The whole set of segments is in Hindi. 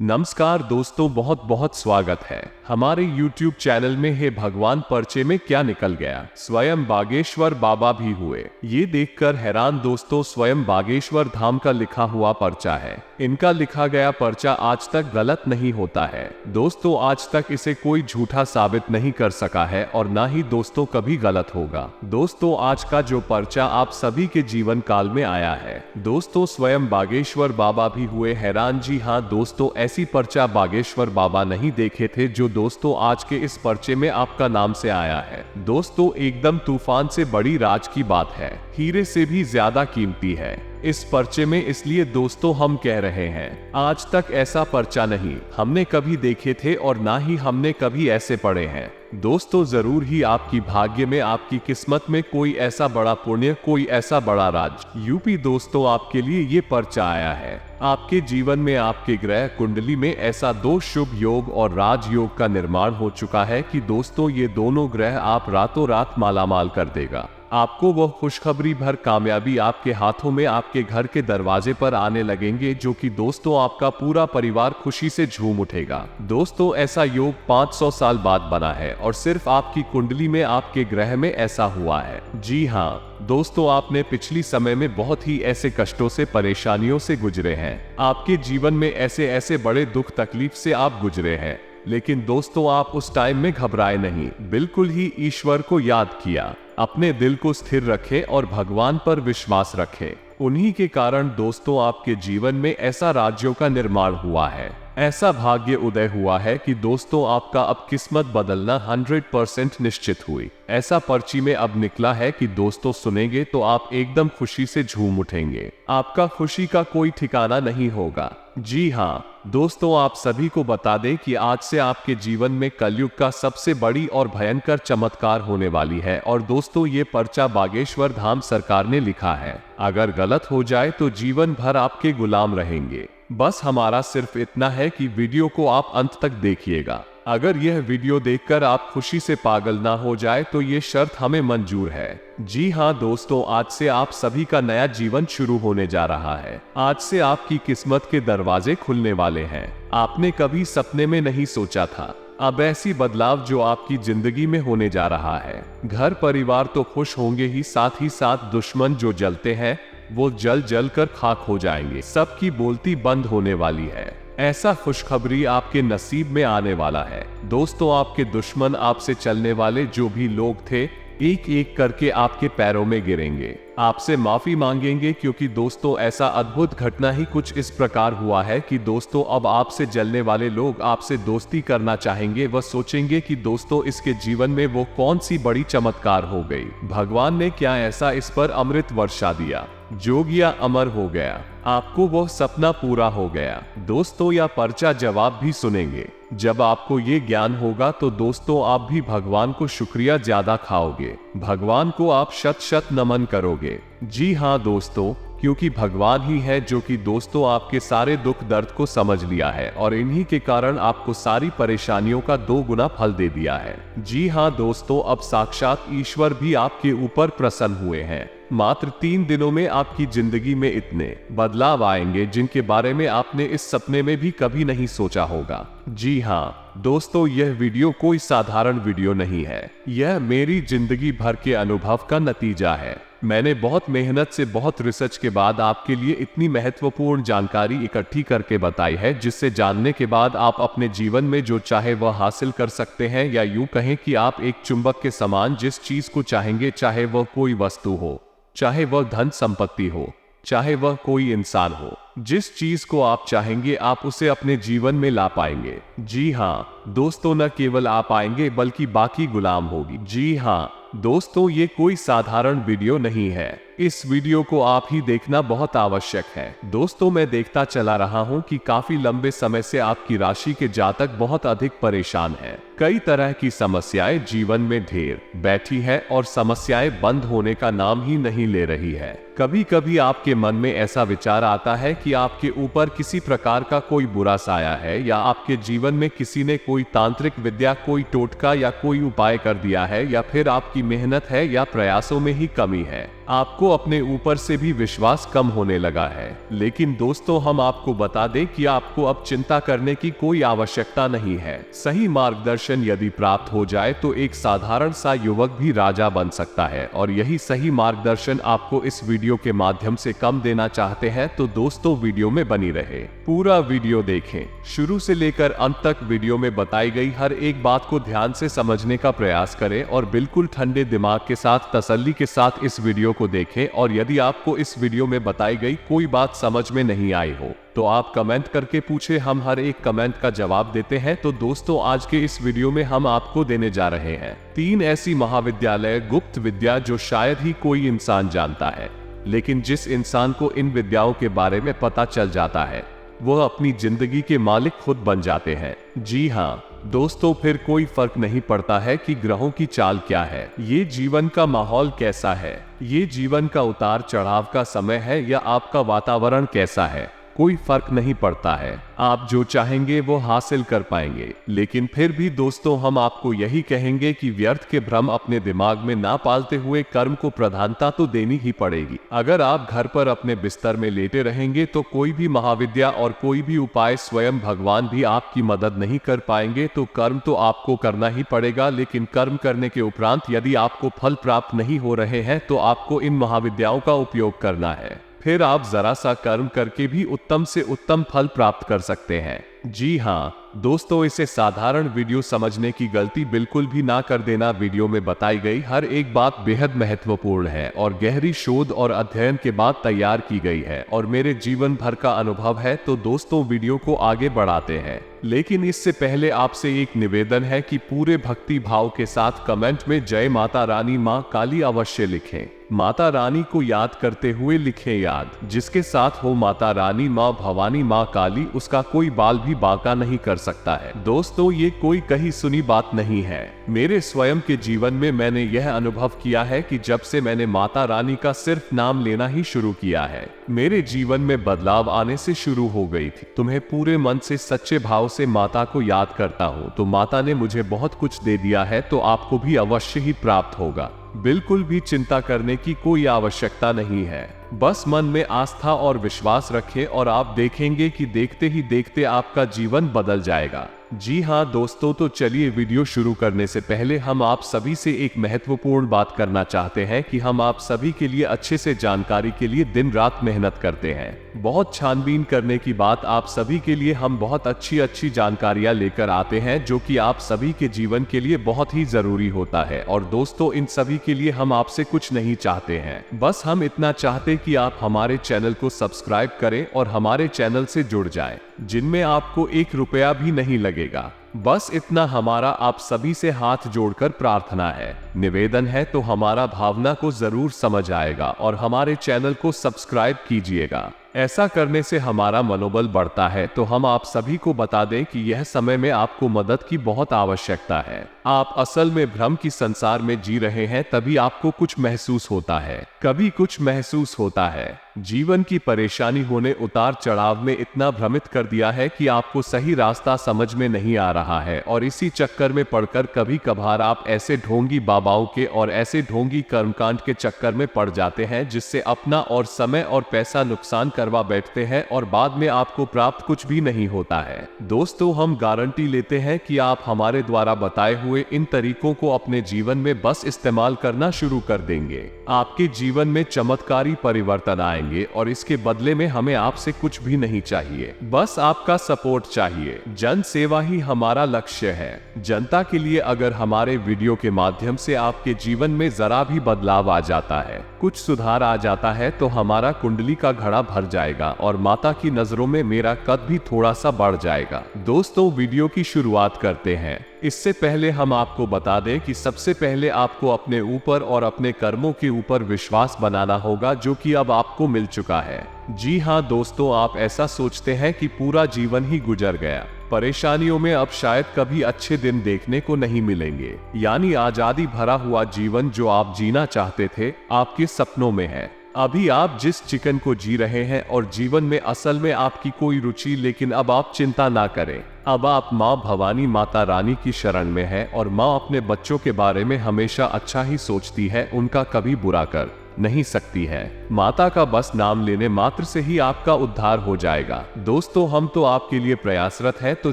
नमस्कार दोस्तों, बहुत बहुत स्वागत है हमारे YouTube चैनल में। है भगवान, पर्चे में क्या निकल गया, स्वयं बागेश्वर बाबा भी हुए। ये देखकर हैरान दोस्तों, स्वयं बागेश्वर धाम का लिखा हुआ पर्चा है। इनका लिखा गया पर्चा आज तक गलत नहीं होता है दोस्तों। आज तक इसे कोई झूठा साबित नहीं कर सका है और ना ही दोस्तों कभी गलत होगा। दोस्तों आज का जो पर्चा आप सभी के जीवन काल में आया है दोस्तों, स्वयं बागेश्वर बाबा भी हुए हैरान। जी हाँ दोस्तों, ऐसी पर्चा बागेश्वर बाबा नहीं देखे थे जो दोस्तों आज के इस पर्चे में आपका नाम से आया है। दोस्तों एकदम तूफान से बड़ी राज की बात है, हीरे से भी ज्यादा कीमती है इस पर्चे में। इसलिए दोस्तों हम कह रहे हैं, आज तक ऐसा पर्चा नहीं हमने कभी देखे थे और ना ही हमने कभी ऐसे पढ़े हैं। दोस्तों जरूर ही आपकी भाग्य में, आपकी किस्मत में कोई ऐसा बड़ा पुण्य, कोई ऐसा बड़ा राज यूपी दोस्तों आपके लिए ये पर्चा आया है। आपके जीवन में, आपके ग्रह कुंडली में ऐसा दो शुभ योग और राजयोग का निर्माण हो चुका है कि दोस्तों ये दोनों ग्रह आप रातों रात मालामाल कर देगा। आपको वह खुशखबरी भर कामयाबी आपके हाथों में, आपके घर के दरवाजे पर आने लगेंगे, जो कि दोस्तों आपका पूरा परिवार खुशी से झूम उठेगा। दोस्तों ऐसा योग 500 साल बाद बना है और सिर्फ आपकी कुंडली में, आपके ग्रह में ऐसा हुआ है। जी हाँ दोस्तों, आपने पिछली समय में बहुत ही ऐसे कष्टों से, परेशानियों से गुजरे हैं। आपके जीवन में ऐसे ऐसे बड़े दुख तकलीफ से आप गुजरे हैं, लेकिन दोस्तों आप उस टाइम में घबराए नहीं, बिल्कुल ही ईश्वर को याद किया, अपने दिल को स्थिर रखें और भगवान पर विश्वास रखें। उन्हीं के कारण दोस्तों आपके जीवन में ऐसा राज्यों का निर्माण हुआ है, ऐसा भाग्य उदय हुआ है कि दोस्तों आपका अब किस्मत बदलना 100% निश्चित हुई। ऐसा पर्ची में अब निकला है कि दोस्तों सुनेंगे तो आप एकदम खुशी से झूम उठेंगे, आपका खुशी का कोई ठिकाना नहीं होगा। जी हाँ दोस्तों, आप सभी को बता दें कि आज से आपके जीवन में कलयुग का सबसे बड़ी और भयंकर चमत्कार होने वाली है। और दोस्तों ये पर्चा बागेश्वर धाम सरकार ने लिखा है। अगर गलत हो जाए तो जीवन भर आपके गुलाम रहेंगे। बस हमारा सिर्फ इतना है कि वीडियो को आप अंत तक देखिएगा। अगर यह वीडियो देखकर आप खुशी से पागल ना हो जाए तो ये शर्त हमें मंजूर है। जी हाँ दोस्तों, आज से आप सभी का नया जीवन शुरू होने जा रहा है। आज से आपकी किस्मत के दरवाजे खुलने वाले हैं। आपने कभी सपने में नहीं सोचा था अब ऐसी बदलाव जो आपकी जिंदगी में होने जा रहा है। घर परिवार तो खुश होंगे ही साथ दुश्मन जो जलते हैं वो जल जल कर खाक हो जाएंगे। सबकी बोलती बंद होने वाली है। ऐसा खुशखबरी आपके नसीब में आने वाला है। दोस्तों आपके दुश्मन, आपसे चलने वाले जो भी लोग थे, एक एक करके आपके पैरों में गिरेंगे, आपसे माफी मांगेंगे, क्योंकि दोस्तों ऐसा अद्भुत घटना ही कुछ इस प्रकार हुआ है कि दोस्तों अब आपसे जलने वाले लोग आपसे दोस्ती करना चाहेंगे। वह सोचेंगे कि दोस्तों इसके जीवन में वो कौन सी बड़ी चमत्कार हो गई, भगवान ने क्या ऐसा इस पर अमृत वर्षा दिया, जोगिया अमर हो गया, आपको वो सपना पूरा हो गया। दोस्तों यह पर्चा जवाब भी सुनेंगे। जब आपको ये ज्ञान होगा तो दोस्तों आप भी भगवान को शुक्रिया ज्यादा खाओगे, भगवान को आप शत शत नमन करोगे। जी हाँ दोस्तों, क्योंकि भगवान ही है जो कि दोस्तों आपके सारे दुख दर्द को समझ लिया है और इन्हीं के कारण आपको सारी परेशानियों का 2 गुना फल दे दिया है। जी हाँ दोस्तों, अब साक्षात ईश्वर भी आपके ऊपर प्रसन्न हुए हैं। मात्र 3 दिनों में आपकी जिंदगी में इतने बदलाव आएंगे जिनके बारे में आपने इस सपने में भी कभी नहीं सोचा होगा। जी हाँ दोस्तों, यह वीडियो कोई साधारण वीडियो नहीं है, यह मेरी जिंदगी भर के अनुभव का नतीजा है। मैंने बहुत मेहनत से, बहुत रिसर्च के बाद आपके लिए इतनी महत्वपूर्ण जानकारी इकट्ठी करके बताई है, जिससे जानने के बाद आप अपने जीवन में जो चाहे वह हासिल कर सकते हैं, या यूं कहें कि आप एक चुंबक के समान जिस चीज को चाहेंगे, चाहे वह कोई वस्तु हो, चाहे वह धन संपत्ति हो, चाहे वह कोई इंसान हो, जिस चीज को आप चाहेंगे आप उसे अपने जीवन में ला पाएंगे। जी हाँ दोस्तों, न केवल आप आएंगे बल्कि बाकी गुलाम होगी। जी हाँ दोस्तों, ये कोई साधारण वीडियो नहीं है, इस वीडियो को आप ही देखना बहुत आवश्यक है। दोस्तों मैं देखता चला रहा हूँ कि काफी लंबे समय से आपकी राशि के जातक बहुत अधिक परेशान हैं। कई तरह की समस्याएं जीवन में ढेर बैठी है और समस्याएं बंद होने का नाम ही नहीं ले रही है। कभी कभी आपके मन में ऐसा विचार आता है कि आपके ऊपर किसी प्रकार का कोई बुरा साया है, या आपके जीवन में किसी ने कोई तांत्रिक विद्या, कोई टोटका या कोई उपाय कर दिया है, या फिर आपकी मेहनत है या प्रयासों में ही कमी है। आपको अपने ऊपर से भी विश्वास कम होने लगा है। लेकिन दोस्तों, हम आपको बता दें कि आपको अब चिंता करने की कोई आवश्यकता नहीं है। सही मार्गदर्शन यदि प्राप्त हो जाए तो एक साधारण सा युवक भी राजा बन सकता है, और यही सही मार्गदर्शन आपको इस वीडियो के माध्यम से कम देना चाहते हैं। तो दोस्तों, वीडियो में बनी रहे, पूरा वीडियो देखें, शुरू से लेकर अंत तक वीडियो में बताई गई हर एक बात को ध्यान से समझने का प्रयास करें, और बिल्कुल ठंडे दिमाग के साथ, तसल्ली के साथ इस वीडियो को देखें। और यदि आपको इस वीडियो में बताई गई कोई बात समझ में नहीं आई हो तो आप कमेंट करके पूछे, हम हर एक कमेंट का जवाब देते हैं। तो दोस्तों, आज के इस वीडियो में हम आपको देने जा रहे हैं 3 ऐसी महाविद्यालय गुप्त विद्या जो शायद ही कोई इंसान जानता है, लेकिन जिस इंसान को इन विद्याओं के बारे में पता चल जाता है वह अपनी जिंदगी के मालिक खुद बन जाते हैं। जी हाँ दोस्तों, फिर कोई फर्क नहीं पड़ता है कि ग्रहों की चाल क्या है, ये जीवन का माहौल कैसा है, ये जीवन का उतार चढ़ाव का समय है, या आपका वातावरण कैसा है, कोई फर्क नहीं पड़ता है। आप जो चाहेंगे वो हासिल कर पाएंगे। लेकिन फिर भी दोस्तों, हम आपको यही कहेंगे कि व्यर्थ के भ्रम अपने दिमाग में ना पालते हुए कर्म को प्रधानता तो देनी ही पड़ेगी। अगर आप घर पर अपने बिस्तर में लेटे रहेंगे तो कोई भी महाविद्या और कोई भी उपाय, स्वयं भगवान भी आपकी मदद नहीं कर पाएंगे। तो कर्म तो आपको करना ही पड़ेगा, लेकिन कर्म करने के उपरांत यदि आपको फल प्राप्त नहीं हो रहे हैं तो आपको इन महाविद्याओं का उपयोग करना है। फिर आप जरा सा कर्म करके भी उत्तम से उत्तम फल प्राप्त कर सकते हैं। जी हाँ दोस्तों, इसे साधारण वीडियो समझने की गलती बिल्कुल भी ना कर देना। वीडियो में बताई गई हर एक बात बेहद महत्वपूर्ण है और गहरी शोध और अध्ययन के बाद तैयार की गई है, और मेरे जीवन भर का अनुभव है। तो दोस्तों, वीडियो को आगे बढ़ाते हैं, लेकिन इससे पहले आपसे एक निवेदन है कि पूरे भक्ति भाव के साथ कमेंट में जय माता रानी माँ काली अवश्य लिखें। माता रानी को याद करते हुए लिखें याद। जिसके साथ हो माता रानी माँ भवानी माँ काली, उसका कोई बाल भी बांका नहीं कर सकता है। दोस्तों, ये कोई कहीं सुनी बात नहीं है। मेरे स्वयं के जीवन में मैंने यह अनुभव किया है कि जब से मैंने माता रानी का सिर्फ नाम लेना ही शुरू किया है, मेरे जीवन में बदलाव आने से शुरू हो गई थी। तुम्हें पूरे मन से, सच्चे भाव से माता को याद करता हूँ तो माता ने मुझे बहुत कुछ दे दिया है, तो आपको भी अवश्य ही प्राप्त होगा। बिल्कुल भी चिंता करने की कोई आवश्यकता नहीं है। बस मन में आस्था और विश्वास रखें और आप देखेंगे कि देखते ही देखते आपका जीवन बदल जाएगा। जी हाँ दोस्तों, तो चलिए वीडियो शुरू करने से पहले हम आप सभी से एक महत्वपूर्ण बात करना चाहते हैं कि हम आप सभी के लिए अच्छे से जानकारी के लिए दिन रात मेहनत करते हैं। बहुत छानबीन करने की बात, आप सभी के लिए हम बहुत अच्छी जानकारियां लेकर आते हैं जो कि आप सभी के जीवन के लिए बहुत ही जरूरी होता है। और दोस्तों, इन सभी के लिए हम आपसे कुछ नहीं चाहते हैं, बस हम इतना चाहते कि आप हमारे चैनल को सब्सक्राइब करें और हमारे चैनल से जुड़ जाएं, जिनमें आपको 1 रुपया भी नहीं लगेगा। बस इतना हमारा आप सभी से हाथ जोड़कर प्रार्थना है, निवेदन है। तो हमारा भावना को जरूर समझ आएगा और हमारे चैनल को सब्सक्राइब कीजिएगा। ऐसा करने से हमारा मनोबल बढ़ता है। तो हम आप सभी को बता दें कि यह समय में आपको मदद की बहुत आवश्यकता है। आप असल में भ्रम की संसार में जी रहे हैं, तभी आपको कुछ महसूस होता है, कभी कुछ महसूस होता है। जीवन की परेशानी होने, उतार चढ़ाव में इतना भ्रमित कर दिया है कि आपको सही रास्ता समझ में नहीं आ रहा है, और इसी चक्कर में पड़कर कभी कभार आप ऐसे ढोंगी बाबाओं के और ऐसे ढोंगी कर्मकांड के चक्कर में पड़ जाते हैं जिससे अपना और समय और पैसा नुकसान करवा बैठते हैं, और बाद में आपको प्राप्त कुछ भी नहीं होता है। दोस्तों, हम गारंटी लेते हैं कि आप हमारे द्वारा बताए हुए इन तरीकों को अपने जीवन में बस इस्तेमाल करना शुरू कर देंगे। आपके जीवन में चमत्कारी परिवर्तन आएंगे, और इसके बदले में हमें आपसे कुछ भी नहीं चाहिए, बस आपका सपोर्ट चाहिए। जन सेवा ही हमारा लक्ष्य है। जनता के लिए अगर हमारे वीडियो के माध्यम से आपके जीवन में जरा भी बदलाव आ जाता है, कुछ सुधार आ जाता है, तो हमारा कुंडली का घड़ा भर जाएगा और माता की नजरों में मेरा कद भी थोड़ा सा बढ़ जाएगा। दोस्तों, वीडियो की शुरुआत करते हैं। इससे पहले हम आपको बता दें कि सबसे पहले आपको अपने ऊपर और अपने कर्मों के ऊपर विश्वास बनाना होगा, जो कि अब आपको मिल चुका है। जी हाँ दोस्तों, आप ऐसा सोचते हैं कि पूरा जीवन ही गुजर गया, परेशानियों में अब शायद कभी अच्छे दिन देखने को नहीं मिलेंगे। यानी आजादी भरा हुआ जीवन जो आप जीना चाहते थे, आपके सपनों में है। अभी आप जिस चिकन को जी रहे हैं और जीवन में असल में आपकी कोई रुचि, लेकिन अब आप चिंता ना करें। अब आप माँ भवानी माता रानी की शरण में है और माँ अपने बच्चों के बारे में हमेशा अच्छा ही सोचती है, उनका कभी बुरा कर नहीं सकती है। माता का बस नाम लेने मात्र से ही आपका उद्धार हो जाएगा। दोस्तों, हम तो आपके लिए प्रयासरत हैं, तो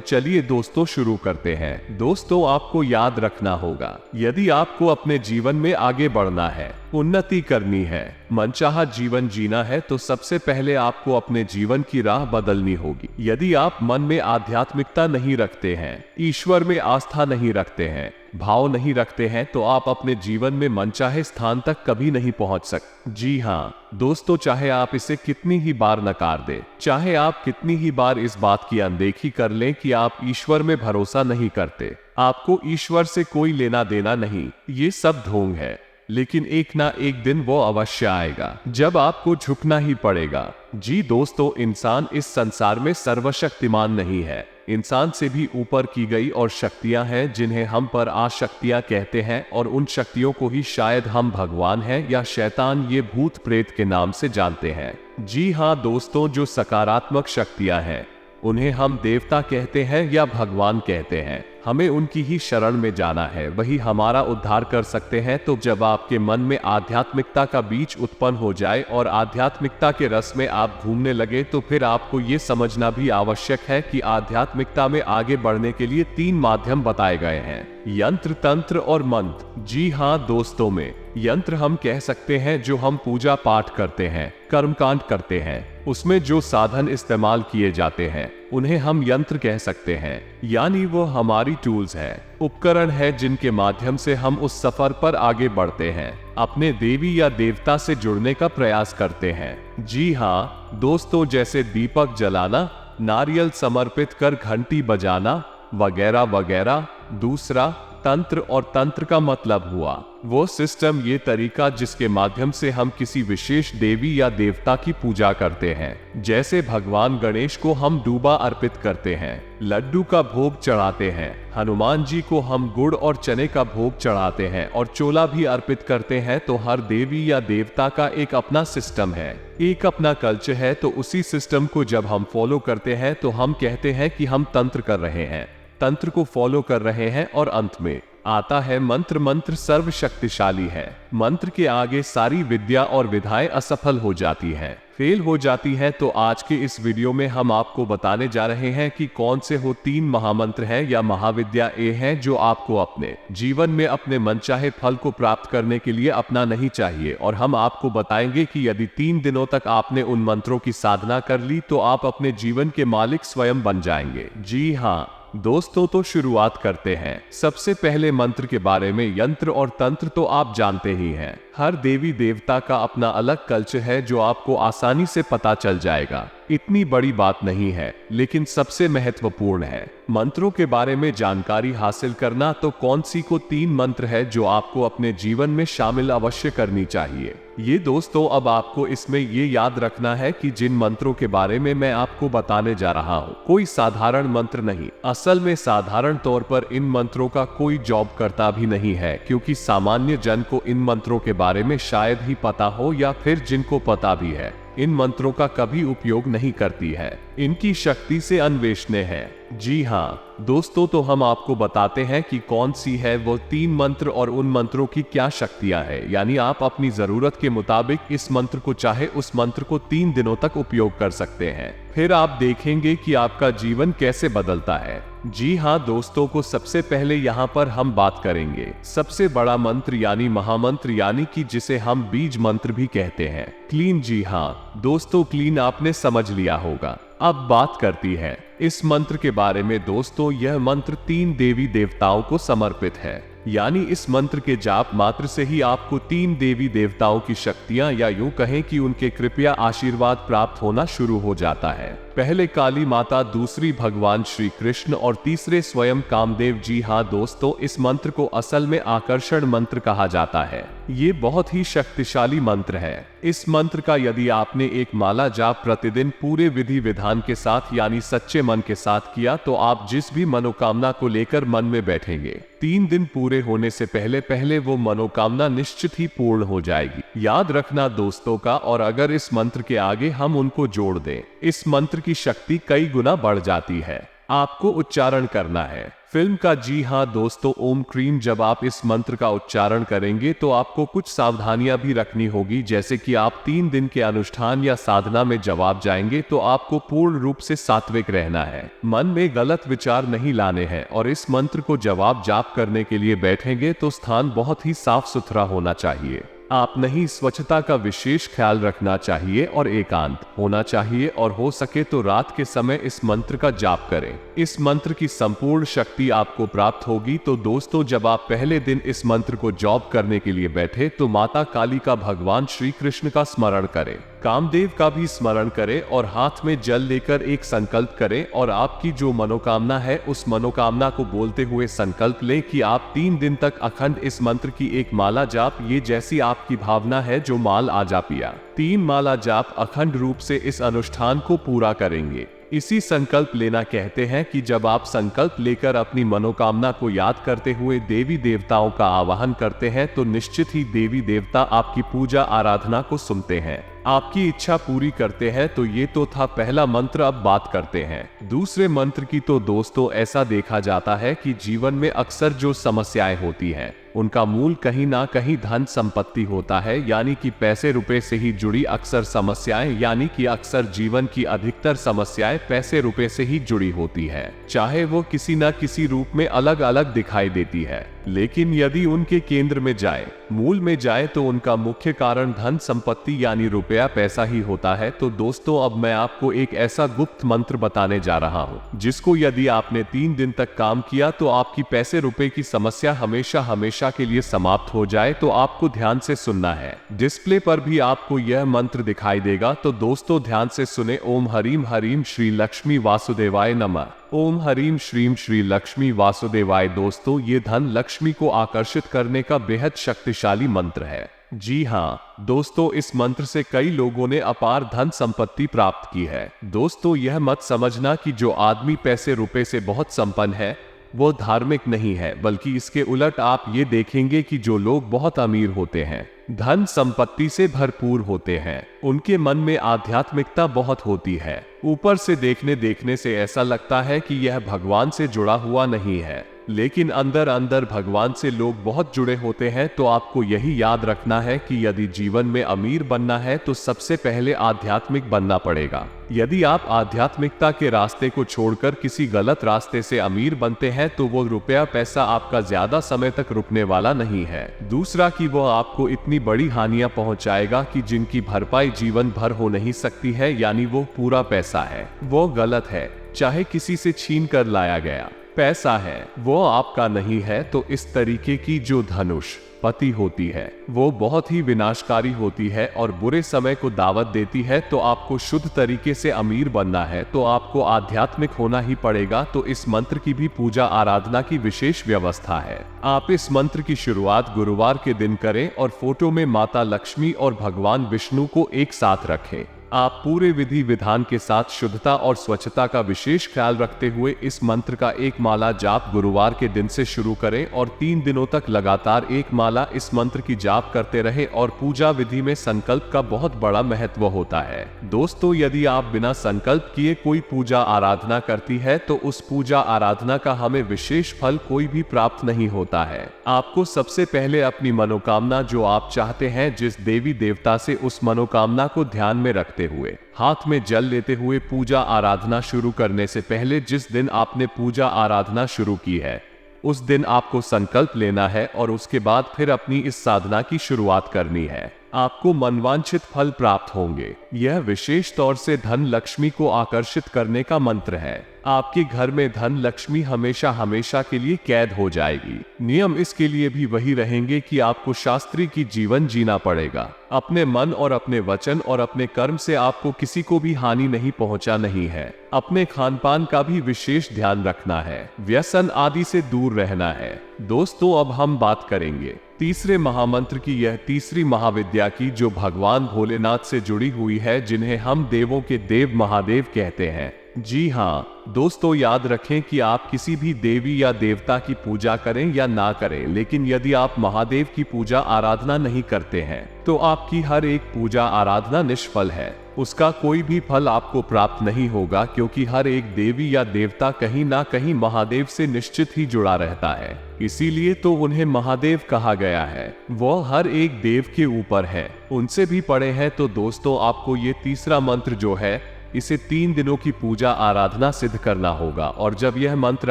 चलिए दोस्तों शुरू करते हैं। दोस्तों, आपको याद रखना होगा, यदि आपको अपने जीवन में आगे बढ़ना है, उन्नति करनी है, मनचाहा जीवन जीना है, तो सबसे पहले आपको अपने जीवन की राह बदलनी होगी। यदि आप मन में आध्यात्मिकता नहीं रखते हैं, ईश्वर में आस्था नहीं रखते हैं, भाव नहीं रखते हैं, तो आप अपने जीवन में मनचाहे स्थान तक कभी नहीं पहुंच सकते। जी हाँ दोस्तों, चाहे आप इसे कितनी ही बार नकार दें, चाहे आप कितनी ही बार इस बात की अनदेखी कर लें कि आप ईश्वर में भरोसा नहीं करते, आपको ईश्वर से कोई लेना देना नहीं, ये सब ढोंग है। लेकिन एक ना एक दिन वो अवश्य आएगा जब आपको झुकना ही पड़ेगा। जी दोस्तों, इंसान इस संसार में सर्वशक्तिमान नहीं है। इंसान से भी ऊपर की गई और शक्तियां हैं जिन्हें हम पर आशक्तियां कहते हैं, और उन शक्तियों को ही शायद हम भगवान हैं या शैतान, ये भूत प्रेत के नाम से जानते हैं। जी हाँ दोस्तों, जो सकारात्मक शक्तियां हैं उन्हें हम देवता कहते हैं या भगवान कहते हैं। हमें उनकी ही शरण में जाना है, वही हमारा उद्धार कर सकते हैं। तो जब आपके मन में आध्यात्मिकता का बीज उत्पन्न हो जाए और आध्यात्मिकता के रस में आप घूमने लगे, तो फिर आपको ये समझना भी आवश्यक है कि आध्यात्मिकता में आगे बढ़ने के लिए 3 माध्यम बताए गए हैं: यंत्र, तंत्र और मंत्र। जी हाँ दोस्तों, में यंत्र हम कह सकते हैं जो हम पूजा पाठ करते हैं, कर्मकांड करते हैं, उसमें जो साधन इस्तेमाल किए जाते हैं उन्हें हम यंत्र कह सकते हैं। यानी वो हमारी टूल्स हैं, उपकरण है जिनके माध्यम से हम उस सफर पर आगे बढ़ते हैं, अपने देवी या देवता से जुड़ने का प्रयास करते हैं। जी हाँ दोस्तों, जैसे दीपक जलाना, नारियल समर्पित कर घंटी बजाना वगैरह वगैरह। दूसरा तंत्र, और तंत्र का मतलब हुआ वो सिस्टम, ये तरीका जिसके माध्यम से हम किसी विशेष देवी या देवता की पूजा करते हैं। जैसे भगवान गणेश को हम डूबा अर्पित करते हैं, लड्डू का भोग चढ़ाते हैं, हनुमान जी को हम गुड़ और चने का भोग चढ़ाते हैं और चोला भी अर्पित करते हैं। तो हर देवी या देवता का एक अपना सिस्टम है, एक अपना कल्चर है। तो उसी सिस्टम को जब हम फॉलो करते हैं तो हम कहते हैं कि हम तंत्र कर रहे हैं, तंत्र को फॉलो कर रहे हैं। और अंत में आता है मंत्र। मंत्र सर्वशक्तिशाली है। मंत्र के आगे सारी विद्या और विधाएं असफल हो जाती हैं, फेल हो जाती हैं। तो आज के इस वीडियो में हम आपको बताने जा रहे हैं कि कौन से वो 3 महामंत्र हैं या महाविद्या ए हैं जो आपको अपने जीवन में अपने मनचाहे फल को प्राप्त करने के लिए अपनाना नहीं चाहिए। और हम आपको बताएंगे कि यदि 3 दिनों तक आपने उन मंत्रों की साधना कर ली तो आप अपने जीवन के मालिक स्वयं बन जाएंगे। जी हाँ दोस्तों, तो शुरुआत करते हैं। सबसे पहले मंत्र के बारे में। यंत्र और तंत्र तो आप जानते ही हैं, हर देवी देवता का अपना अलग कल्चर है जो आपको आसानी से पता चल जाएगा। इतनी बड़ी बात नहीं है, लेकिन सबसे महत्वपूर्ण है मंत्रों के बारे में जानकारी हासिल करना। तो कौन सी को 3 मंत्र है जो आपको अपने जीवन में शामिल अवश्य करनी चाहिए। ये दोस्तों, अब आपको इसमें ये याद रखना है कि जिन मंत्रों के बारे में मैं आपको बताने जा रहा हूँ कोई साधारण मंत्र नहीं। असल में साधारण तौर पर इन मंत्रों का कोई जॉब करता भी नहीं है, क्योंकि सामान्य जन को इन मंत्रों के बारे में शायद ही पता हो, या फिर जिनको पता भी है इन मंत्रों का कभी उपयोग नहीं करती है। इनकी शक्ति से अन्वेषणीय है। जी हाँ दोस्तों, तो हम आपको बताते हैं कि कौन सी है वो 3 मंत्र और उन मंत्रों की क्या शक्तियां हैं। यानी आप अपनी जरूरत के मुताबिक इस मंत्र को चाहे उस मंत्र को 3 दिनों तक उपयोग कर सकते हैं, फिर आप देखेंगे कि आपका जीवन कैसे बदलता है। जी हाँ दोस्तों, को सबसे पहले यहाँ पर हम बात करेंगे सबसे बड़ा मंत्र यानी महामंत्र, यानी कि जिसे हम बीज मंत्र भी कहते हैं, क्लीन। जी हाँ दोस्तों, क्लीन आपने समझ लिया होगा। अब बात करती है इस मंत्र के बारे में। दोस्तों, यह मंत्र 3 देवी देवताओं को समर्पित है। यानी इस मंत्र के जाप मात्र से ही आपको 3 देवी देवताओं की शक्तियां, या यूं कहें कि उनके कृपया आशीर्वाद प्राप्त होना शुरू हो जाता है। पहले काली माता, दूसरी भगवान श्री कृष्ण और तीसरे स्वयं कामदेव। जी हाँ दोस्तों, इस मंत्र को असल में आकर्षण मंत्र कहा जाता है। ये बहुत ही शक्तिशाली मंत्र है। इस मंत्र का यदि आपने एक माला जाप प्रतिदिन पूरे विधि विधान के साथ यानी सच्चे मन के साथ किया तो आप जिस भी मनोकामना को लेकर मन में बैठेंगे 3 दिन पूरे होने से पहले पहले वो मनोकामना निश्चित ही पूर्ण हो जाएगी। याद रखना दोस्तों का, और अगर इस मंत्र के आगे हम उनको जोड़ दें, इस मंत्र की शक्ति कई गुना बढ़ जाती है। आपको उच्चारण करना है फिल्म का। जी हाँ दोस्तों, ओम क्रीम। जब आप इस मंत्र का उच्चारण करेंगे तो आपको कुछ सावधानियां भी रखनी होगी, जैसे कि आप 3 दिन के अनुष्ठान या साधना में जवाब जाएंगे तो आपको पूर्ण रूप से सात्विक रहना है, मन में गलत विचार नहीं लाने हैं, और इस मंत्र को जवाब जाप करने के लिए बैठेंगे तो स्थान बहुत ही साफ सुथरा होना चाहिए। आप नहीं, स्वच्छता का विशेष ख्याल रखना चाहिए और एकांत होना चाहिए, और हो सके तो रात के समय इस मंत्र का जाप करें। इस मंत्र की संपूर्ण शक्ति आपको प्राप्त होगी। तो दोस्तों, जब आप पहले दिन इस मंत्र को जॉब करने के लिए बैठे तो माता काली का, भगवान श्री कृष्ण का स्मरण करें, कामदेव का भी स्मरण करें, और हाथ में जल लेकर एक संकल्प करें, और आपकी जो मनोकामना है उस मनोकामना को बोलते हुए संकल्प लें कि आप 3 दिन तक अखंड इस मंत्र की एक माला जाप, ये जैसी आपकी भावना है जो माल आजा पिया, 3 माला जाप अखंड रूप से इस अनुष्ठान को पूरा करेंगे। इसी संकल्प लेना कहते हैं कि जब आप संकल्प लेकर अपनी मनोकामना को याद करते हुए देवी देवताओं का आवाहन करते हैं तो निश्चित ही देवी देवता आपकी पूजा आराधना को सुनते हैं, आपकी इच्छा पूरी करते हैं। तो ये तो था पहला मंत्र। अब बात करते हैं दूसरे मंत्र की। तो दोस्तों, ऐसा देखा जाता है कि जीवन में अक्सर जो समस्याएं होती हैं उनका मूल कहीं ना कहीं धन संपत्ति होता है, यानी कि पैसे रुपए से ही जुड़ी अक्सर समस्याएं, यानी कि अक्सर जीवन की अधिकतर समस्याएं पैसे रुपए से ही जुड़ी होती है, चाहे वो किसी न किसी रूप में अलग अलग दिखाई देती है। लेकिन यदि उनके केंद्र में जाए, मूल में जाए, तो उनका मुख्य कारण धन संपत्ति यानी रुपया पैसा ही होता है। तो दोस्तों, अब मैं आपको एक ऐसा गुप्त मंत्र बताने जा रहा हूं जिसको यदि आपने 3 दिन तक काम किया तो आपकी पैसे रुपए की समस्या हमेशा हमेशा के लिए समाप्त हो जाए। तो आपको ध्यान से सुनना है, डिस्प्ले पर भी आपको यह मंत्र दिखाई देगा। तो दोस्तों, ध्यान से सुने। ओम हरीम हरीम श्री लक्ष्मी वासुदेवाय नमः। ओम हरीम श्रीम श्री लक्ष्मी वासुदेवाय। दोस्तों, ये धन लक्ष्मी को आकर्षित करने का बेहद शक्तिशाली मंत्र है। जी हाँ दोस्तों, इस मंत्र से कई लोगों ने अपार धन संपत्ति प्राप्त की है। दोस्तों, यह मत समझना कि जो आदमी पैसे रुपए से बहुत संपन्न है वो धार्मिक नहीं है, बल्कि इसके उलट आप ये देखेंगे कि जो लोग बहुत अमीर होते हैं, धन संपत्ति से भरपूर होते हैं, उनके मन में आध्यात्मिकता बहुत होती है। ऊपर से देखने से ऐसा लगता है कि यह भगवान से जुड़ा हुआ नहीं है, लेकिन अंदर अंदर भगवान से लोग बहुत जुड़े होते हैं। तो आपको यही याद रखना है कि यदि जीवन में अमीर बनना है तो सबसे पहले आध्यात्मिक बनना पड़ेगा। यदि आप आध्यात्मिकता के रास्ते को छोड़कर किसी गलत रास्ते से अमीर बनते हैं तो वो रुपया पैसा आपका ज्यादा समय तक रुकने वाला नहीं है। दूसरा कि वो आपको इतनी बड़ी हानियां पहुंचाएगा कि जिनकी भरपाई जीवन भर हो नहीं सकती है, यानी वो पूरा पैसा है वो गलत है, चाहे किसी से छीन कर लाया गया पैसा है, वो आपका नहीं है। तो इस तरीके की जो धनुष पति होती है वो बहुत ही विनाशकारी होती है और बुरे समय को दावत देती है। तो आपको शुद्ध तरीके से अमीर बनना है तो आपको आध्यात्मिक होना ही पड़ेगा। तो इस मंत्र की भी पूजा आराधना की विशेष व्यवस्था है। आप इस मंत्र की शुरुआत गुरुवार के दिन करें और फोटो में माता लक्ष्मी और भगवान विष्णु को एक साथ रखें। आप पूरे विधि विधान के साथ शुद्धता और स्वच्छता का विशेष ख्याल रखते हुए इस मंत्र का एक माला जाप गुरुवार के दिन से शुरू करें और 3 दिनों तक लगातार एक माला इस मंत्र की जाप करते रहे। और पूजा विधि में संकल्प का बहुत बड़ा महत्व होता है। दोस्तों, यदि आप बिना संकल्प किए कोई पूजा आराधना करती है तो उस पूजा आराधना का हमें विशेष फल कोई भी प्राप्त नहीं होता है। आपको सबसे पहले अपनी मनोकामना जो आप चाहते हैं जिस देवी देवता से, उस मनोकामना को ध्यान में रखते हुए हाथ में जल लेते हुए पूजा आराधना शुरू करने से पहले जिस दिन आपने पूजा आराधना शुरू की है उस दिन आपको संकल्प लेना है और उसके बाद फिर अपनी इस साधना की शुरुआत करनी है। आपको मनवांछित फल प्राप्त होंगे। यह विशेष तौर से धन लक्ष्मी को आकर्षित करने का मंत्र है। आपके घर में धन लक्ष्मी हमेशा हमेशा के लिए कैद हो जाएगी। नियम इसके लिए भी वही रहेंगे कि आपको शास्त्री की जीवन जीना पड़ेगा। अपने मन और अपने वचन और अपने कर्म से आपको किसी को भी हानि नहीं पहुंचा नहीं है। अपने खान पान का भी विशेष ध्यान रखना है। व्यसन आदि से दूर रहना है। दोस्तों, अब हम बात करेंगे तीसरे महामंत्र की, यह तीसरी महाविद्या की, जो भगवान भोलेनाथ से जुड़ी हुई है, जिन्हें हम देवों के देव महादेव कहते हैं। जी हाँ दोस्तों, याद रखें कि आप किसी भी देवी या देवता की पूजा करें या ना करें, लेकिन यदि आप महादेव की पूजा आराधना नहीं करते हैं तो आपकी हर एक पूजा आराधना निष्फल है। उसका कोई भी फल आपको प्राप्त नहीं होगा, क्योंकि हर एक देवी या देवता कहीं ना कहीं महादेव से निश्चित ही जुड़ा रहता है। इसीलिए तो उन्हें महादेव कहा गया है। वह हर एक देव के ऊपर है, उनसे भी पड़े हैं। तो दोस्तों, आपको ये तीसरा मंत्र जो है, इसे 3 दिनों की पूजा आराधना सिद्ध करना होगा। और जब यह मंत्र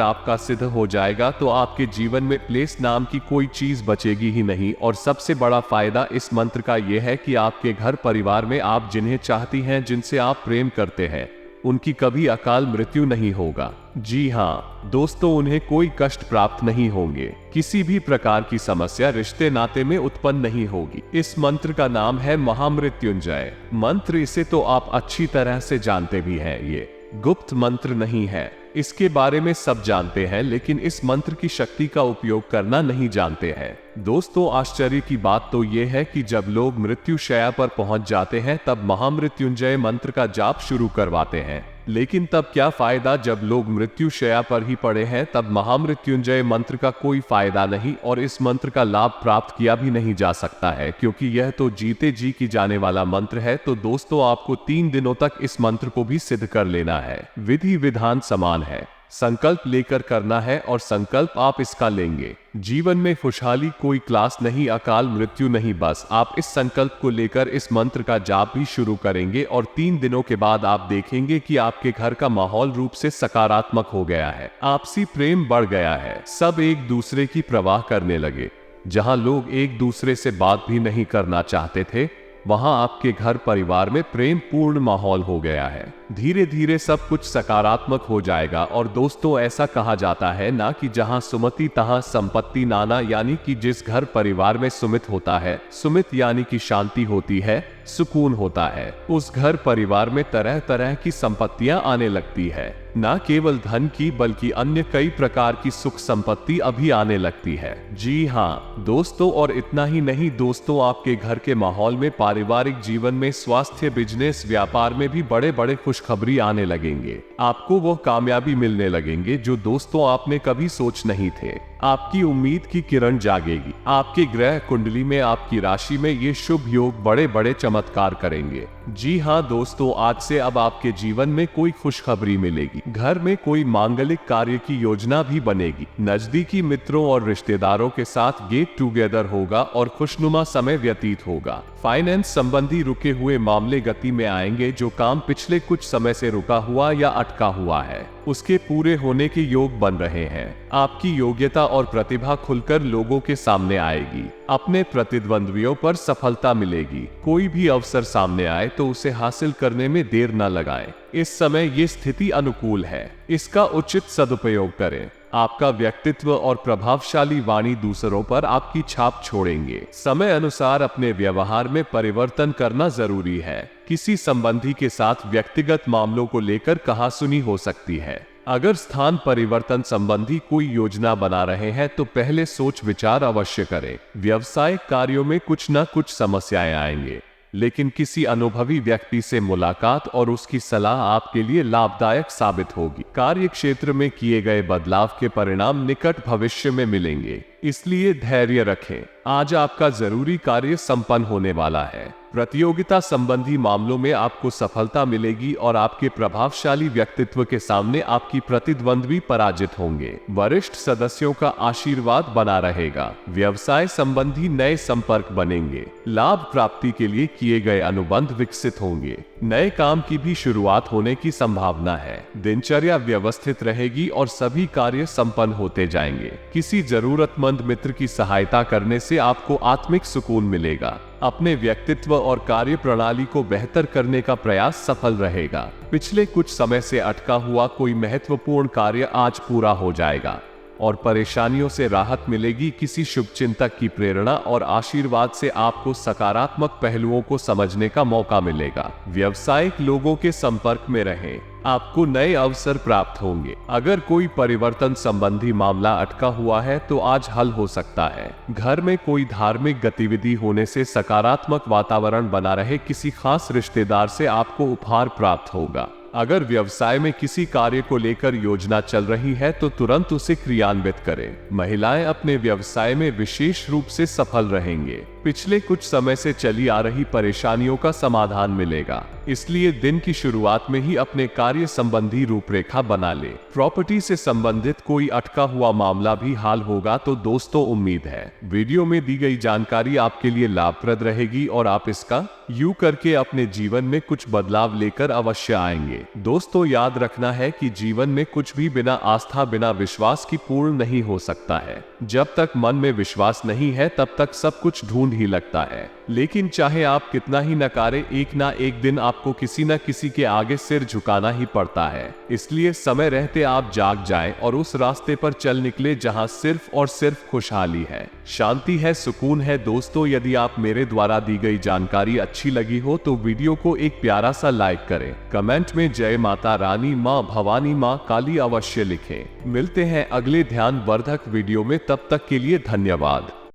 आपका सिद्ध हो जाएगा तो आपके जीवन में क्लेश नाम की कोई चीज बचेगी ही नहीं। और सबसे बड़ा फायदा इस मंत्र का यह है कि आपके घर परिवार में आप जिन्हें चाहती हैं, जिनसे आप प्रेम करते हैं, उनकी कभी अकाल मृत्यु नहीं होगा। जी हाँ दोस्तों, उन्हें कोई कष्ट प्राप्त नहीं होंगे। किसी भी प्रकार की समस्या रिश्ते नाते में उत्पन्न नहीं होगी। इस मंत्र का नाम है महामृत्युंजय मंत्र। इसे तो आप अच्छी तरह से जानते भी हैं। ये गुप्त मंत्र नहीं है, इसके बारे में सब जानते हैं, लेकिन इस मंत्र की शक्ति का उपयोग करना नहीं जानते हैं। दोस्तों, आश्चर्य की बात तो यह है कि जब लोग मृत्यु शैया पर पहुंच जाते हैं तब महामृत्युंजय मंत्र का जाप शुरू करवाते हैं। लेकिन तब क्या फायदा, जब लोग मृत्यु शैया पर ही पड़े हैं तब महामृत्युंजय मंत्र का कोई फायदा नहीं, और इस मंत्र का लाभ प्राप्त किया भी नहीं जा सकता है, क्योंकि यह तो जीते जी की जाने वाला मंत्र है। तो दोस्तों, आपको 3 दिनों तक इस मंत्र को भी सिद्ध कर लेना है। विधि विधान समान है, संकल्प लेकर करना है, और संकल्प आप इसका लेंगे। जीवन में खुशहाली, कोई क्लास नहीं, अकाल मृत्यु नहीं, बस आप इस संकल्प को लेकर इस मंत्र का जाप भी शुरू करेंगे। और 3 दिनों के बाद आप देखेंगे कि आपके घर का माहौल रूप से सकारात्मक हो गया है। आपसी प्रेम बढ़ गया है। सब एक दूसरे की परवाह करने लगे। जहां लोग एक दूसरे से बात भी नहीं करना चाहते थे, वहां आपके घर परिवार में प्रेम पूर्ण माहौल हो गया है। धीरे धीरे सब कुछ सकारात्मक हो जाएगा। और दोस्तों, ऐसा कहा जाता है ना कि जहां सुमति तहां संपत्ति नाना, यानी कि जिस घर परिवार में सुमित होता है, सुमित यानी कि शांति होती है, सुकून होता है, उस घर परिवार में तरह तरह की संपत्तियां आने लगती है। ना केवल धन की, बल्कि अन्य कई प्रकार की सुख संपत्ति अभी आने लगती है। जी हाँ दोस्तों, और इतना ही नहीं दोस्तों, आपके घर के माहौल में, पारिवारिक जीवन में, स्वास्थ्य, बिजनेस, व्यापार में भी बड़े बड़े खुशखबरी आने लगेंगे। आपको वो कामयाबी मिलने लगेंगे जो दोस्तों आपने कभी सोच नहीं थे। आपकी उम्मीद की किरण जागेगी। आपके ग्रह कुंडली में, आपकी राशि में ये शुभ योग बड़े बड़े चमत्कार करेंगे। जी हाँ दोस्तों, आज से अब आपके जीवन में कोई खुशखबरी मिलेगी। घर में कोई मांगलिक कार्य की योजना भी बनेगी। नजदीकी मित्रों और रिश्तेदारों के साथ गेट टुगेदर होगा और खुशनुमा समय व्यतीत होगा। फाइनेंस संबंधी रुके हुए मामले गति में आएंगे। जो काम पिछले कुछ समय से रुका हुआ या अटका हुआ है, उसके पूरे होने के योग बन रहे हैं। आपकी योग्यता और प्रतिभा खुलकर लोगों के सामने आएगी। अपने प्रतिद्वंद्वियों पर सफलता मिलेगी। कोई भी अवसर सामने आए तो उसे हासिल करने में देर न लगाएं। इस समय ये स्थिति अनुकूल है, इसका उचित सदुपयोग करें। आपका व्यक्तित्व और प्रभावशाली वाणी दूसरों पर आपकी छाप छोड़ेंगे। समय अनुसार अपने व्यवहार में परिवर्तन करना जरूरी है। किसी संबंधी के साथ व्यक्तिगत मामलों को लेकर कहासुनी हो सकती है। अगर स्थान परिवर्तन संबंधी कोई योजना बना रहे हैं तो पहले सोच विचार अवश्य करें। व्यवसायिक कार्यों में कुछ न कुछ समस्याएं आएंगे, लेकिन किसी अनुभवी व्यक्ति से मुलाकात और उसकी सलाह आपके लिए लाभदायक साबित होगी। कार्य क्षेत्र में किए गए बदलाव के परिणाम निकट भविष्य में मिलेंगे, इसलिए धैर्य रखें। आज आपका जरूरी कार्य संपन्न होने वाला है। प्रतियोगिता संबंधी मामलों में आपको सफलता मिलेगी और आपके प्रभावशाली व्यक्तित्व के सामने आपकी प्रतिद्वंद्वी पराजित होंगे। वरिष्ठ सदस्यों का आशीर्वाद बना रहेगा। व्यवसाय संबंधी नए संपर्क बनेंगे। लाभ प्राप्ति के लिए किए गए अनुबंध विकसित होंगे। नए काम की भी शुरुआत होने की संभावना है। दिनचर्या व्यवस्थित रहेगी और सभी कार्य संपन्न होते जाएंगे। किसी जरूरतमंद मित्र की सहायता करने से आपको आत्मिक सुकून मिलेगा। अपने व्यक्तित्व और कार्य प्रणाली को बेहतर करने का प्रयास सफल रहेगा। पिछले कुछ समय से अटका हुआ कोई महत्वपूर्ण कार्य आज पूरा हो जाएगा और परेशानियों से राहत मिलेगी। किसी शुभचिंतक की प्रेरणा और आशीर्वाद से आपको सकारात्मक पहलुओं को समझने का मौका मिलेगा। व्यावसायिक लोगों के संपर्क में रहें, आपको नए अवसर प्राप्त होंगे। अगर कोई परिवर्तन संबंधी मामला अटका हुआ है तो आज हल हो सकता है। घर में कोई धार्मिक गतिविधि होने से सकारात्मक वातावरण बना रहे। किसी खास रिश्तेदार से आपको उपहार प्राप्त होगा। अगर व्यवसाय में किसी कार्य को लेकर योजना चल रही है तो तुरंत उसे क्रियान्वित करें। महिलाएं अपने व्यवसाय में विशेष रूप से सफल रहेंगे। पिछले कुछ समय से चली आ रही परेशानियों का समाधान मिलेगा, इसलिए दिन की शुरुआत में ही अपने कार्य संबंधी रूपरेखा बना ले। प्रॉपर्टी से संबंधित कोई अटका हुआ मामला भी हल होगा। तो दोस्तों, उम्मीद है वीडियो में दी गई जानकारी आपके लिए लाभप्रद रहेगी और आप इसका यूं करके अपने जीवन में कुछ बदलाव लेकर अवश्य आएंगे। दोस्तों, याद रखना है कि जीवन में कुछ भी बिना आस्था, बिना विश्वास की पूर्ण नहीं हो सकता है। जब तक मन में विश्वास नहीं है तब तक सब कुछ ढूंढ ही लगता है। लेकिन चाहे आप कितना ही नकारे, एक ना एक दिन आपको किसी न किसी के आगे सिर झुकाना ही पड़ता है। इसलिए समय रहते आप जाग जाएं और उस रास्ते पर चल निकले जहां सिर्फ और सिर्फ खुशहाली है, शांति है, सुकून है। दोस्तों, यदि आप मेरे द्वारा दी गई जानकारी अच्छी लगी हो तो वीडियो को एक प्यारा सा लाइक करें। कमेंट में जय माता रानी, माँ भवानी, माँ काली अवश्य लिखें। मिलते हैं अगले ध्यान वर्धक वीडियो में, तब तक के लिए धन्यवाद।